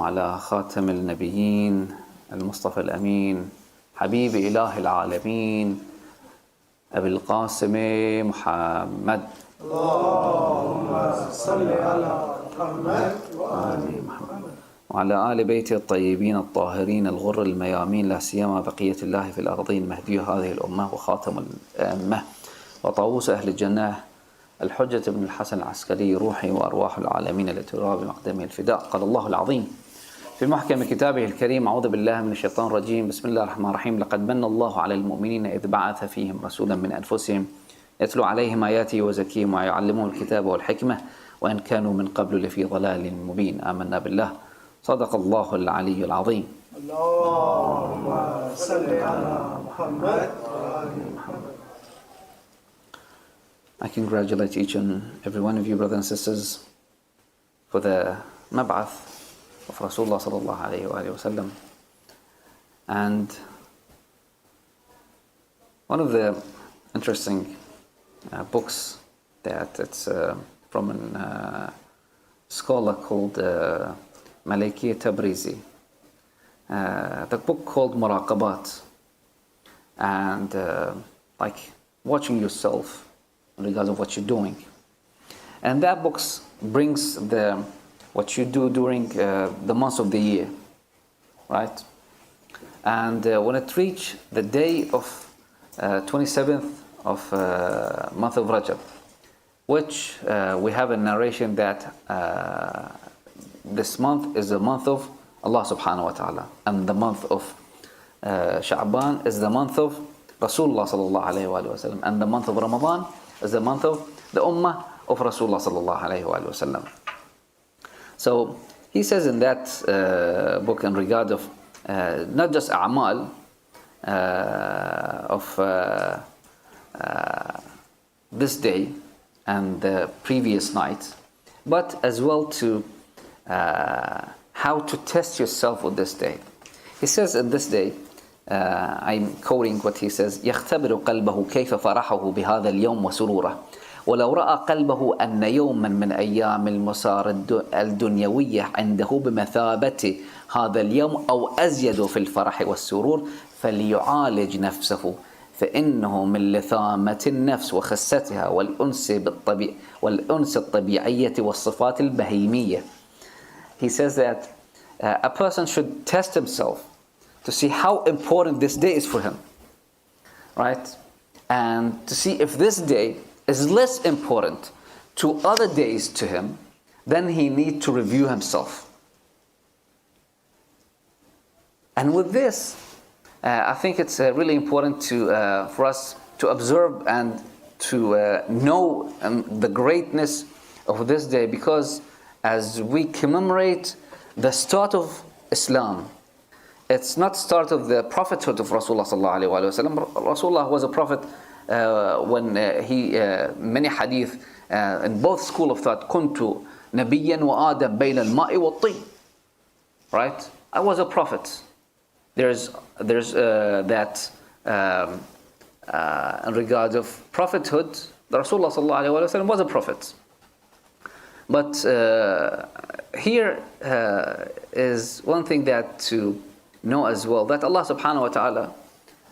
على خاتم النبيين المصطفى الأمين حبيب إله العالمين أبي القاسم محمد. اللهم صل على محمد وآل محمد وعلى آل بيته الطيبين الطاهرين الغر الميامين، لا سيما بقية الله في الأرضين، مهدي هذه الأمة وخاتم الأمة وطاووس أهل الجنة الحجة بن الحسن العسكري، روحي وأرواح العالمين لتراب مقدمه الفداء. قال الله العظيم في محكم كتابه الكريم: أعوذ بالله من الشيطان الرجيم، بسم الله الرحمن الرحيم. لقد من الله على المؤمنين إذ بعث فيهم رسولا من أنفسهم يتلو عليهم آياته ويزكيهم ويعلمهم الكتاب والحكمة وإن كانوا من قبل لفي ضلال مبين. آمنا بالله. صدق الله العلي العظيم. اللهم صل على محمد وآل محمد. I congratulate each and every one of you, brothers and sisters, for the Maba'ath of Rasulullah sallallahu alayhi wa sallam. And one of the interesting books that it's from a scholar called Maliki Tabrizi, the book called Muraqabat, and like watching yourself in regards of what you're doing. And that book brings what you do during the months of the year, right? And when it reached the day of 27th of month of Rajab, which we have a narration that this month is the month of Allah subhanahu wa ta'ala, and the month of Sha'ban is the month of Rasulullah sallallahu alayhi wa sallam, and the month of Ramadan is the month of the Ummah of Rasulullah sallallahu alayhi wa sallam. So he says in that book in regard of not just a'mal of this day and the previous night, but as well to how to test yourself with this day. He says in this day, I'm quoting what he says: يختبر قلبه كيف فرحه بهذا اليوم وسروره، ولو رأى قلبه أن يوما من أيام المسار الدنيوية عنده بمثابة هذا اليوم أو أزيد في الفرح والسرور فليعالج نفسه، فإنه من لثامة النفس وخستها والأنس الطبيعية والصفات البهيمية. He says that a person should test himself to see how important this day is for him, right? And to see if this day is less important to other days to him, then he needs to review himself. And with this, I think it's really important for us to observe and to know the greatness of this day, because as we commemorate the start of Islam, it's not start of the prophethood of Rasulullah sallallahu alaihi wasallam. Rasulullah was a prophet when he many hadith in both school of thought: kuntu nabiyyan wa adam bayna al-ma'i wat-tin. Right? I was a prophet. There's that in regard of prophethood, the Rasulullah sallallahu alaihi wasallam was a prophet. But here is one thing that to know as well, that Allah subhanahu wa ta'ala,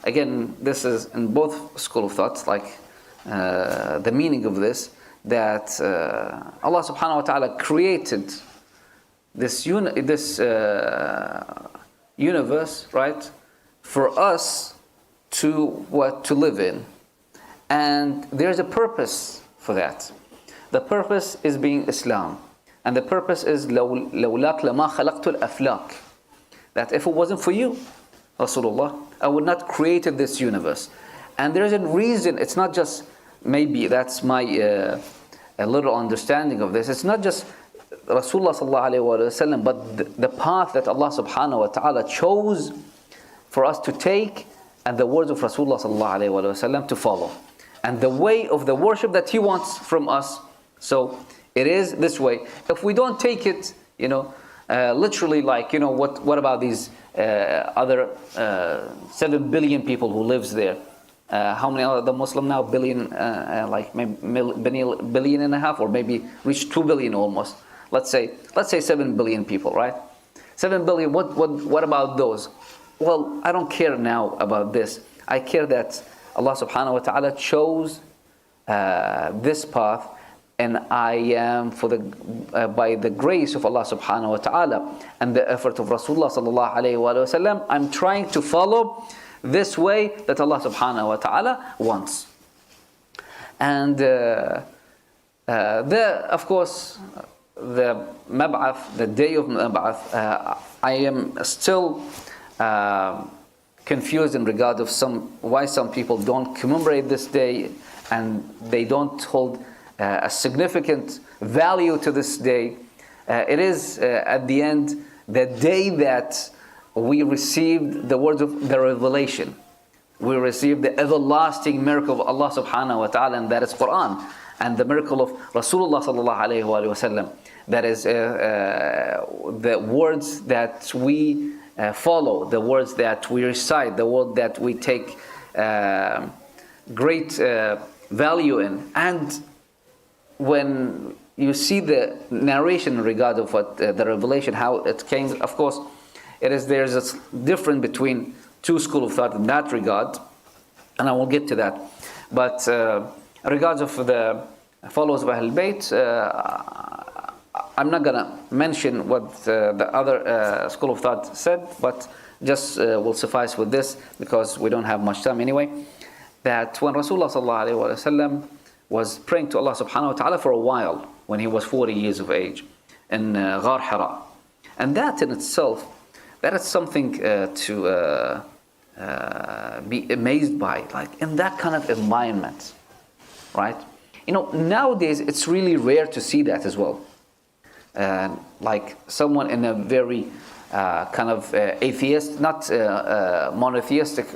again, this is in both school of thoughts, like the meaning of this, that Allah subhanahu wa ta'ala created this universe, right, for us to live in, and there's a purpose for that. The purpose is being Islam, and the purpose is لولاك لما خلقت الأفلاك, that if it wasn't for you, Rasulullah, I would not created this universe. And there is a reason. It's not just, maybe that's my a little understanding of this, it's not just Rasulullah sallallahu alaihi wasallam, but the path that Allah subhanahu wa ta'ala chose for us to take, and the words of Rasulullah sallallahu alaihi wasallam to follow, and the way of the worship that he wants from us. So it is this way. If we don't take it, literally, like, what about these other 7 billion people who lives there? How many are the Muslim now? Billion, like maybe billion and a half, or maybe reach 2 billion almost. Let's say 7 billion people, right? 7 billion, what about those? Well, I don't care now about this. I care that Allah subhanahu wa ta'ala chose this path, and I am by the grace of Allah subhanahu wa ta'ala and the effort of Rasulullah sallallahu alayhi wa sallam, I'm trying to follow this way that Allah subhanahu wa ta'ala wants. And of course, the Mab'ath, the day of Mab'ath, I am still confused in regard of why some people don't commemorate this day, and they don't hold a significant value to this day. It is at the end the day that we received the words of the revelation. We received the everlasting miracle of Allah subhanahu wa ta'ala, and that is Quran, and the miracle of Rasulullah sallallahu alayhi wa sallam. That is the words that we follow, the words that we recite, the word that we take great value in. And when you see the narration in regard of what the revelation, how it came, of course, there's a difference between two schools of thought in that regard, and I will get to that. But in regards of the followers of Ahlul Bayt, I'm not going to mention what the other school of thought said, but just will suffice with this because we don't have much time anyway. That when Rasulullah sallallahu alaihi wasallam was praying to Allah subhanahu wa ta'ala for a while, when he was 40 years of age, in Ghar Hira, and that in itself, that is something to be amazed by, like in that kind of environment, right? You know, nowadays it's really rare to see that as well. Like someone in a very kind of atheist, not monotheistic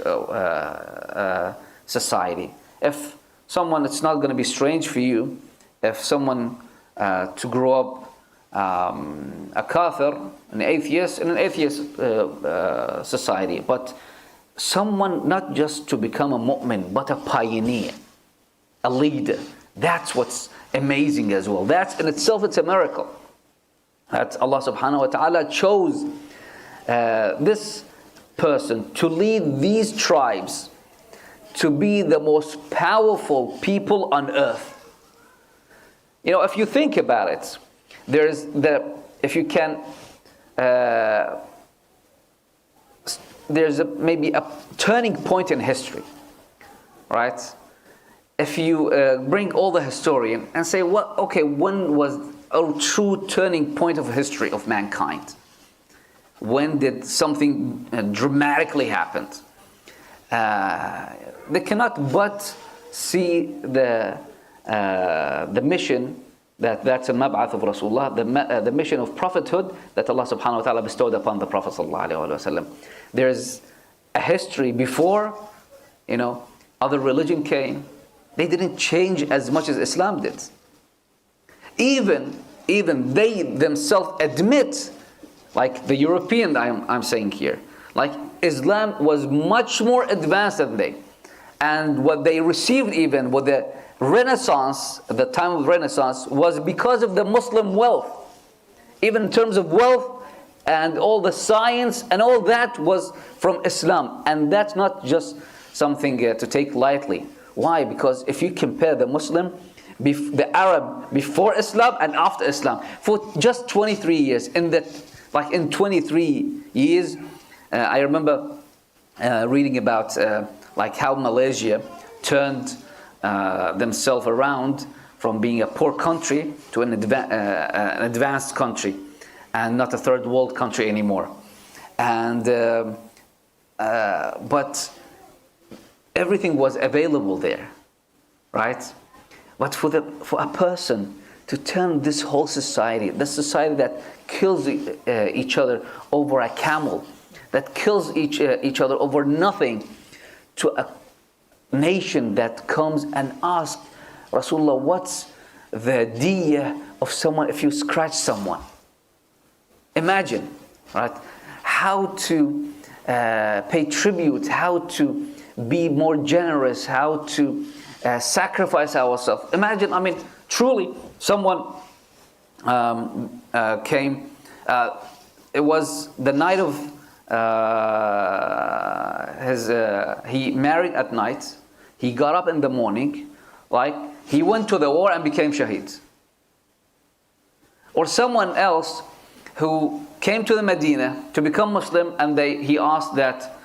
society. If someone, it's not going to be strange for you if someone to grow up a kafir, an atheist, in an atheist society, but someone not just to become a mu'min, but a pioneer, a leader. That's what's amazing as well. That's in itself, it's a miracle. That Allah subhanahu wa ta'ala chose this person to lead these tribes to be the most powerful people on earth. You know, if you think about it, if you can, there's maybe a turning point in history, right? If you bring all the historian and say, when was a true turning point of history of mankind? When did something dramatically happen? They cannot but see the mission that's a Mab'ath of Rasulullah, the mission of prophethood that Allah subhanahu wa ta'ala bestowed upon the Prophet sallallahu alaihi wasallam. There's a history before, you know, other religion came. They didn't change as much as Islam did. Even they themselves admit, like the European I'm saying here, like Islam was much more advanced than they. And what they received even with the Renaissance, at the time of Renaissance, was because of the Muslim wealth. Even in terms of wealth and all the science and all that was from Islam. And that's not just something to take lightly. Why? Because if you compare the Muslim, the Arab before Islam and after Islam, for just 23 years, in 23 years, I remember reading about like how Malaysia turned themselves around from being a poor country to an advanced country, and not a third world country anymore. And but everything was available there, right? But for a person to turn this whole society, the society that kills each other over a camel, that kills each other over nothing, to a nation that comes and asks Rasulullah, what's the diya of someone if you scratch someone? Imagine, right? How to pay tribute, how to be more generous, how to sacrifice ourselves. Imagine, I mean, truly, someone came. it was the night of he married at night. He got up in the morning, like he went to the war and became shaheed. Or someone else who came to the Medina to become Muslim, and he asked that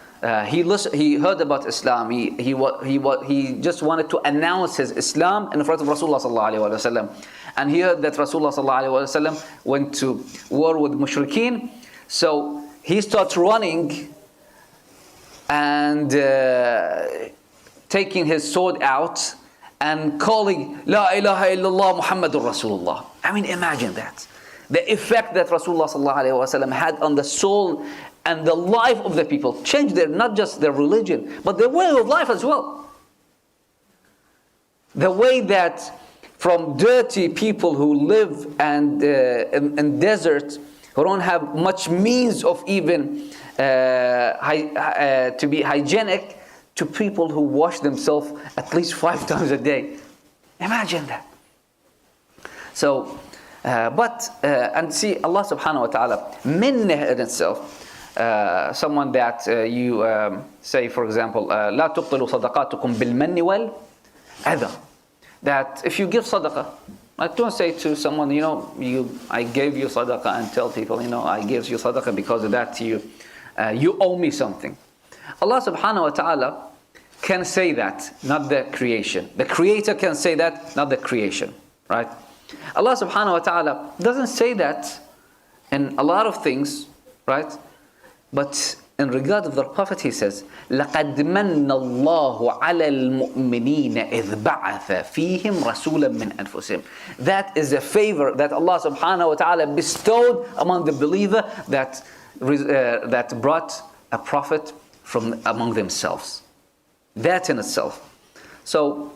he heard about Islam. He just wanted to announce his Islam in front of Rasulullah sallallahu alaihi wasallam, and he heard that Rasulullah sallallahu alaihi wasallam went to war with mushrikeen. So he starts running and taking his sword out and calling La ilaha illallah Muhammadur Rasulullah. I mean, imagine that. The effect that Rasulullah sallallahu alaihi wasallam had on the soul and the life of the people changed not just their religion, but their way of life as well. The way that from dirty people who live and in desert, who don't have much means of even to be hygienic, to people who wash themselves at least 5 times a day. Imagine that. So, and see, Allah subhanahu wa ta'ala, minnah in itself, someone that you say, for example, لا تبطلوا صدقاتكم بالمن والأذى. That if you give sadaqah, like don't say to someone, I gave you sadaqah, and tell people, I gave you sadaqah because of that you owe me something. Allah subhanahu wa ta'ala can say that, not the creation. The creator can say that, not the creation. Right? Allah subhanahu wa ta'ala doesn't say that in a lot of things, right? But in regard of the Prophet, he says, لَقَدْ مَنَّ اللَّهُ عَلَى الْمُؤْمِنِينَ إِذْ بَعَثَ فِيهِمْ رَسُولًا مِنْ أَنفُسِهِمْ. That is a favor that Allah subhanahu wa ta'ala bestowed among the believer that brought a prophet from among themselves. That in itself. So,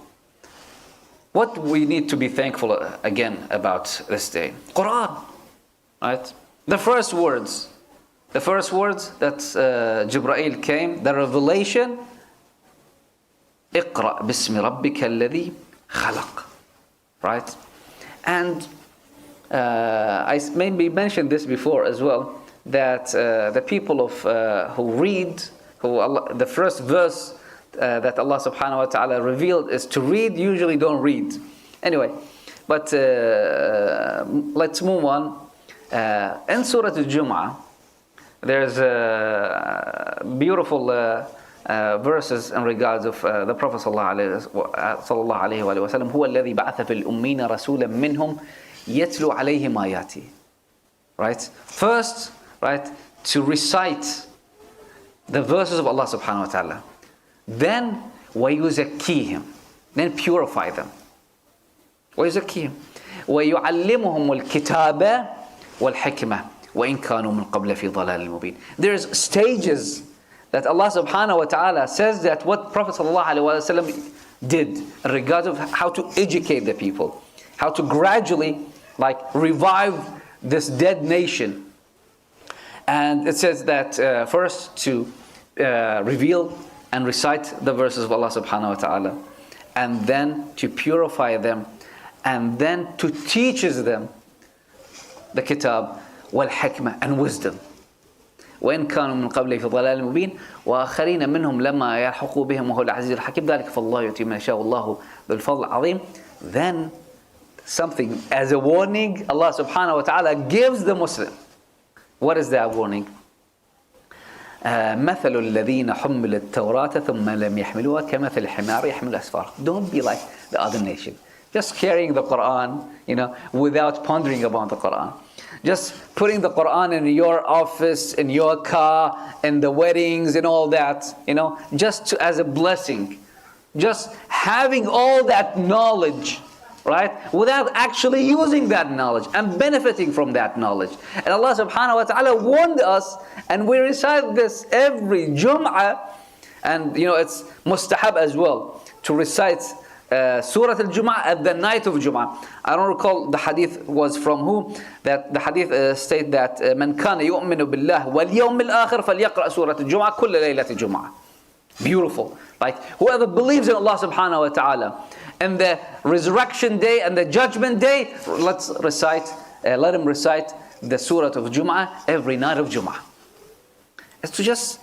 what we need to be thankful again about this day? Quran, right? The first words that Jibreel came, the revelation, اقرأ باسم ربك الذي خلق, right? And I maybe mentioned this before as well, that the people of who read, the first verse that Allah subhanahu wa ta'ala revealed is to read, usually don't read. Anyway, but let's move on. In Surah Al-Jum'ah, there's beautiful verses in regards of the Prophet sallallahu alaihi wasallam. هو الذي بعث في الأمين رسولا منهم يتلو عليهم آياته. Right? First, right, to recite the verses of Allah subhanahu wa ta'ala. Then وَيُزَكِّيهِمْ, then purify them. وَيُزَكِّيهِمْ وَيُعَلِّمُهُمُ الْكِتَابَ وَالْحِكْمَةِ وَإِنْ كَانُوا مِنْ قَبْلِ فِي ضَلَالٍ مُبِينٍ. There's stages that Allah subhanahu wa ta'ala says that what Prophet sallallahu alaihi wasallam did in regard of how to educate the people, how to gradually revive this dead nation. And it says that first to reveal and recite the verses of Allah subhanahu wa ta'ala, and then to purify them, and then to teach them the kitab wal hikmah and wisdom. وإن كانوا من قبل في ضلال مبين وآخرين منهم لما يلحقوا بهم وهو العزيز الحكيم ذلك فالله يؤتي من يشاء والله ذو الفضل العظيم. Then something as a warning, Allah subhanahu wa ta'ala gives the Muslim. What is that warning? مثل الذين حملوا التوراة ثم لم يحملوها كمثل الحمار يحمل أسفار. Don't be like the other nation, just carrying the Quran, without pondering about the Quran. Just putting the Quran in your office, in your car, in the weddings and all that, just as a blessing. Just having all that knowledge, right? Without actually using that knowledge and benefiting from that knowledge. And Allah subhanahu wa ta'ala warned us, and we recite this every Jum'ah, and it's mustahab as well to recite Surah Al-Jum'ah at the night of Jum'ah. I don't recall the hadith was from who, that the hadith state that من كان يؤمن بالله واليوم الآخر فليقرأ سورة الجمعة كل ليلة الجمعة. Beautiful. Like whoever believes in Allah subhanahu wa ta'ala and the resurrection day and the judgment day, let him recite the Surah of Jum'ah every night of Jum'ah. It's to just,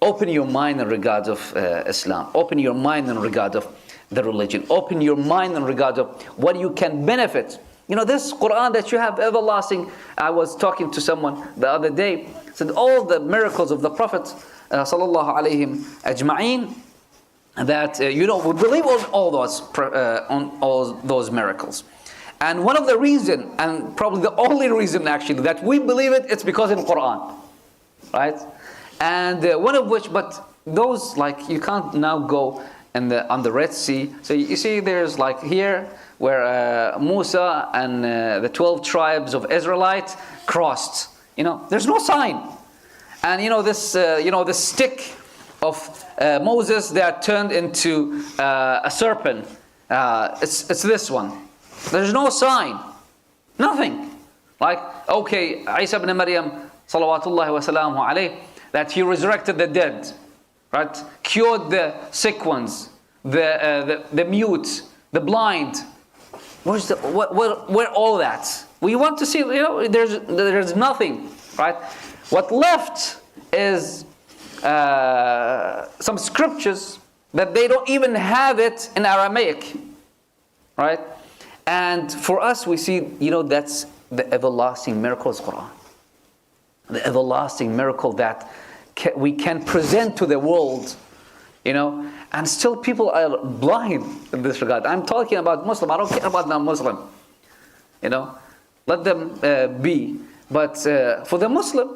open your mind in regards of Islam. Open your mind in regards of the religion. Open your mind in regards of what you can benefit. This Quran that you have, everlasting. I was talking to someone the other day, said all the miracles of the Prophet sallallahu alayhi ajma'een, that we believe on all those miracles. And one of the reason, and probably the only reason actually, that we believe it's because in Quran, right? And one of which, but those, like, you can't now go on the Red Sea. So you see, there's like here where Musa and the 12 tribes of Israelites crossed. There's no sign. And this stick of Moses that turned into a serpent. It's this one. There's no sign. Nothing. Like, okay, Isa ibn Maryam, salawatullahi wa salamu alayhi, that he resurrected the dead, right? Cured the sick ones, the mute, the blind. Where all that? We want to see, there's nothing, right? What left is some scriptures that they don't even have it in Aramaic, right? And for us, we see, that's the everlasting miracle of Quran. The everlasting miracle that we can present to the world, and still people are blind in this regard. I'm talking about Muslim, I don't care about non-Muslim. Let them be. But for the Muslim,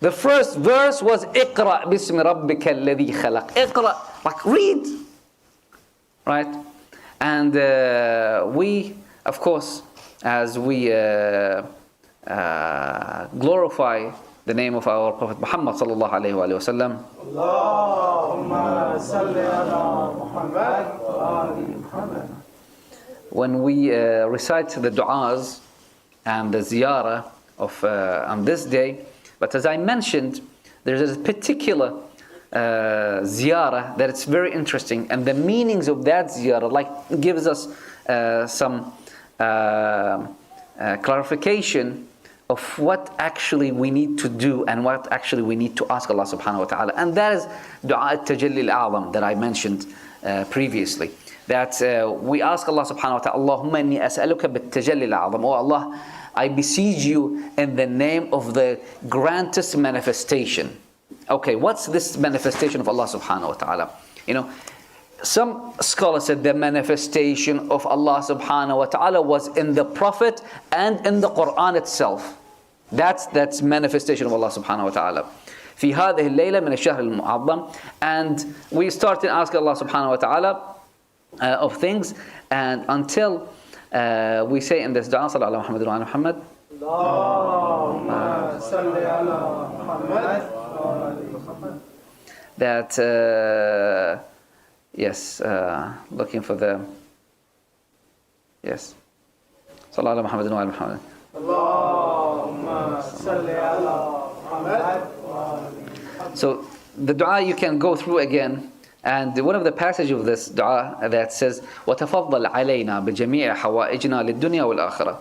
the first verse was Iqra bismi rabbika alladhi khalaq. Iqra, like read, right? And we, of course, as we glorify the name of our Prophet Muhammad sallallahu alayhi wa sallam, Allahumma salli ala Muhammad wa ali Muhammad. When we recite the du'as and the ziyarah of on this day, but as I mentioned, there's a particular ziyarah that it's very interesting, and the meanings of that ziyarah gives us some clarification of what actually we need to do and what actually we need to ask Allah subhanahu wa ta'ala. And that is Dua al-Tajalli al-A'zam that I mentioned previously. That we ask Allah subhanahu wa ta'ala, Allahumma inni as'aluka bit-Tajalli al-A'zam. Oh Allah, I beseech you in the name of the grandest manifestation. Okay, what's this manifestation of Allah subhanahu wa ta'ala? Some scholars said the manifestation of Allah subhanahu wa ta'ala was in the Prophet and in the Quran itself. That's manifestation of Allah subhanahu wa ta'ala. في هذه الليلة من الشهر المعظم. And we started asking Allah subhanahu wa ta'ala of things, and until we say in this dua, sallallahu alayhi wa Muhammad, Allahumma salli ala Muhammad wa ali Muhammad. That yes, looking for the yes, sallallahu alayhi Muhammad wa ali Muhammad. Allahumma salli ala Muhammad wa ali Muhammad. So the dua you can go through again. And one of the passages of this dua that says, وَتَفَضَّلْ عَلَيْنَا بِجَمِيعِ حَوَائِجْنَا لِلدُّنْيَا وَالْآخِرَةِ.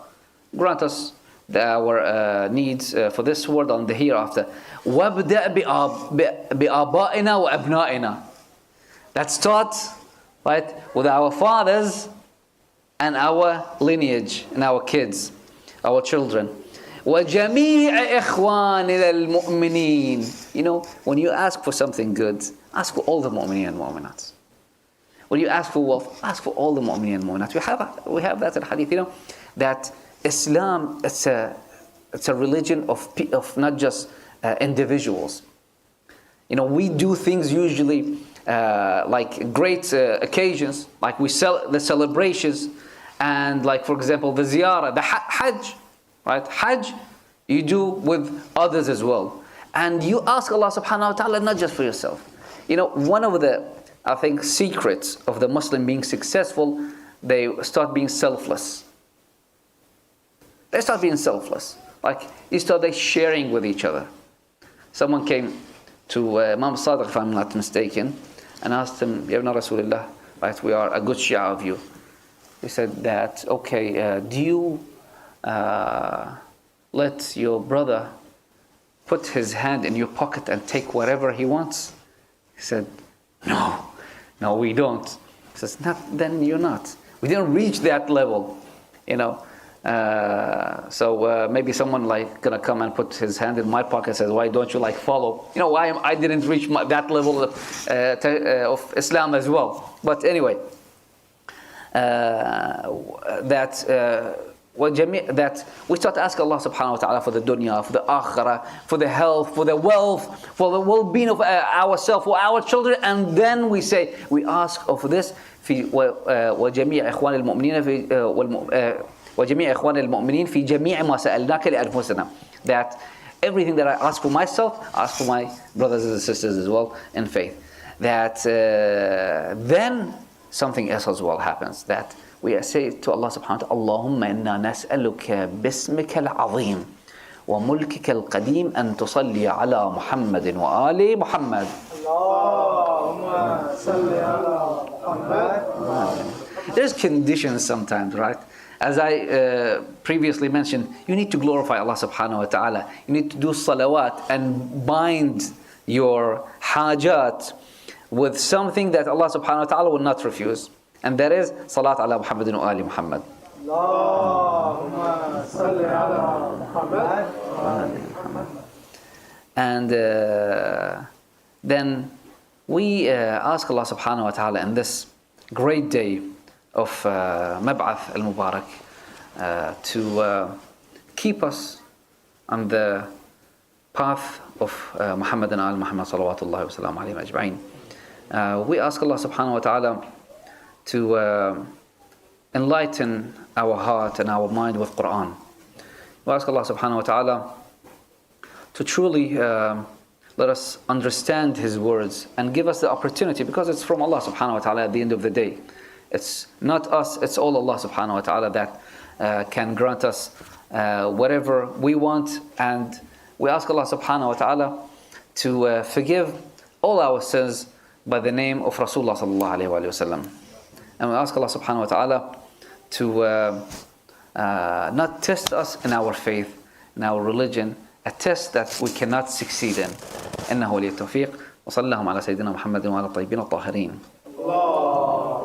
Grant us our needs for this world and the hereafter. وَابْدَأْ بِآبَائِنَا وَأَبْنَائِنَا. Let's start, right, with our fathers and our lineage and our kids, our children. وَجَمِيعِ إِخْوَانِنَا الْمُؤْمِنِينَ. When you ask for something good, ask for all the mu'mineen and mu'minat. When you ask for wealth, ask for all the mu'mineen and mu'minat. We have that in hadith, that Islam, it's a religion of not just individuals. We do things usually like great occasions, like we the celebrations, and like, for example, the ziyarah, the hajj, right? Hajj you do with others as well. And you ask Allah subhanahu wa ta'ala not just for yourself. One of the, I think, secrets of the Muslim being successful, they start being selfless. They start being selfless. Like, you start sharing with each other. Someone came to Imam Sadiq, if I'm not mistaken, and asked him, Ya Ibn Rasulullah, right, we are a good Shia of you. He said that, okay, do you let your brother put his hand in your pocket and take whatever he wants? He said, no, we don't. He says, then you're not. We didn't reach that level, So maybe someone gonna come and put his hand in my pocket and says, why don't you follow? Why I didn't reach that level of Islam as well. But anyway, that we start to ask Allah subhanahu wa ta'ala for the dunya, for the akhirah, for the health, for the wealth, for the well-being of ourselves, for our children, and then we ask for this وجميع إخوان المؤمنين في جميع ما سألناك لأنفسنا. That everything that I ask for myself, I ask for my brothers and sisters as well in faith. That then something else as well happens. That we say to Allah subhanahu wa ta'ala, Allahumma inna nas'aluka bismika al-azim wa mulkika al-qadim an tusalli ala Muhammadin wa ali Muhammad. Allahumma salli ala Muhammad. There's conditions sometimes, right? As I previously mentioned, you need to glorify Allah subhanahu wa ta'ala. You need to do salawat and bind your hajat with something that Allah subhanahu wa ta'ala will not refuse. And that is salat ala Muhammadin wa ali Muhammad. Allahumma salli ala Muhammad. And then we ask Allah subhanahu wa ta'ala in this great day of Maba'ath al-Mubarak to keep us on the path of Muhammad and al-Muhammad salawatullahi wa salam alayhi ajma'in. We ask Allah subhanahu wa ta'ala to enlighten our heart and our mind with Quran. We ask Allah subhanahu wa ta'ala to truly let us understand His words and give us the opportunity, because it's from Allah subhanahu wa ta'ala at the end of the day. It's not us, it's all Allah subhanahu wa ta'ala that can grant us whatever we want. And we ask Allah subhanahu wa ta'ala to forgive all our sins by the name of Rasulullah sallallahu alayhi wa sallam. And we ask Allah subhanahu wa ta'ala to not test us in our faith, in our religion, a test that we cannot succeed in. إنه ولي التوفيق وصلى اللهم على سيدنا محمد وعلى الطيبين الطاهرين.